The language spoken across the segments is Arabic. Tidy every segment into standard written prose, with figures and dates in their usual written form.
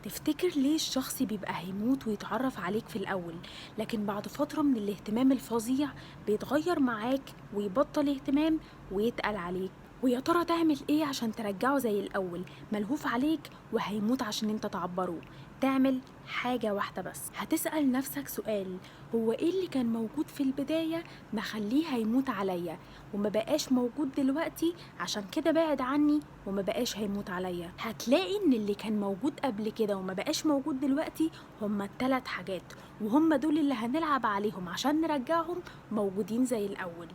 تفتكر ليه الشخص بيبقى هيموت ويتعرف عليك في الأول، لكن بعد فترة من الاهتمام الفظيع بيتغير معاك ويبطل اهتمام ويتقل عليك؟ ويا ترى تعمل ايه عشان ترجعه زي الأول ملهوف عليك وهيموت عشان انت تعبره؟ تعمل حاجة واحدة بس، هتسأل نفسك سؤال: هو ايه اللي كان موجود في البداية مخليه هيموت عليا وما بقاش موجود دلوقتي عشان كده بعد عني وما بقاش هيموت عليا؟ هتلاقي ان اللي كان موجود قبل كده وما بقاش موجود دلوقتي هما التلات حاجات، وهم دول اللي هنلعب عليهم عشان نرجعهم موجودين زي الأول.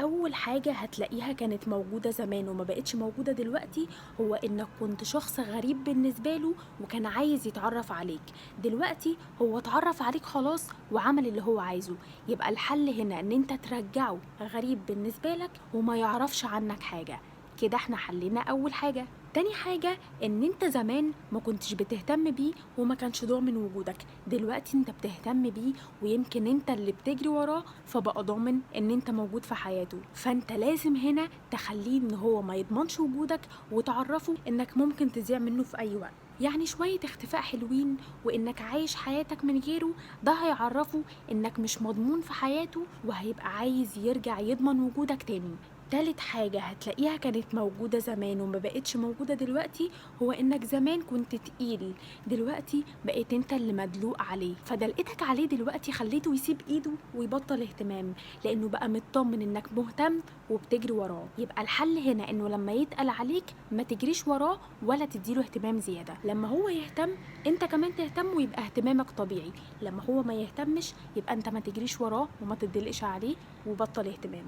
أول حاجة هتلاقيها كانت موجودة زمان وما بقتش موجودة دلوقتي هو إنك كنت شخص غريب بالنسبة له وكان عايز يتعرف عليك. دلوقتي هو اتعرف عليك خلاص وعمل اللي هو عايزه، يبقى الحل هنا إن انت ترجعه غريب بالنسبة لك وما يعرفش عنك حاجة. كده احنا حلينا أول حاجة. تاني حاجة إن انت زمان ما كنتش بتهتم بيه وما كانش ضامن وجودك، دلوقتي انت بتهتم بيه ويمكن انت اللي بتجري وراه فبقى ضامن ان انت موجود في حياته. فانت لازم هنا تخليه ان هو ما يضمنش وجودك وتعرفه انك ممكن تضيع منه في اي وقت. يعني شوية اختفاء حلوين وانك عايش حياتك من غيره، ده هيعرفه انك مش مضمون في حياته وهيبقى عايز يرجع يضمن وجودك تاني. تالت حاجة هتلاقيها كانت موجودة زمان وما بقتش موجودة دلوقتي هو انك زمان كنت تقيل، دلوقتي بقيت انت اللي مدلوق عليه، فدلقتك عليه دلوقتي خليته يسيب ايده ويبطل اهتمام لانه بقى مطمن انك مهتم وبتجري وراه. يبقى الحل هنا انه لما يتقل عليك ما تجريش وراه ولا تديله اهتمام زيادة. لما هو يهتم انت كمان تهتم ويبقى اهتمامك طبيعي، لما هو ما يهتمش يبقى انت ما تجريش وراه وما تدلقش عليه وبطل اهتمام.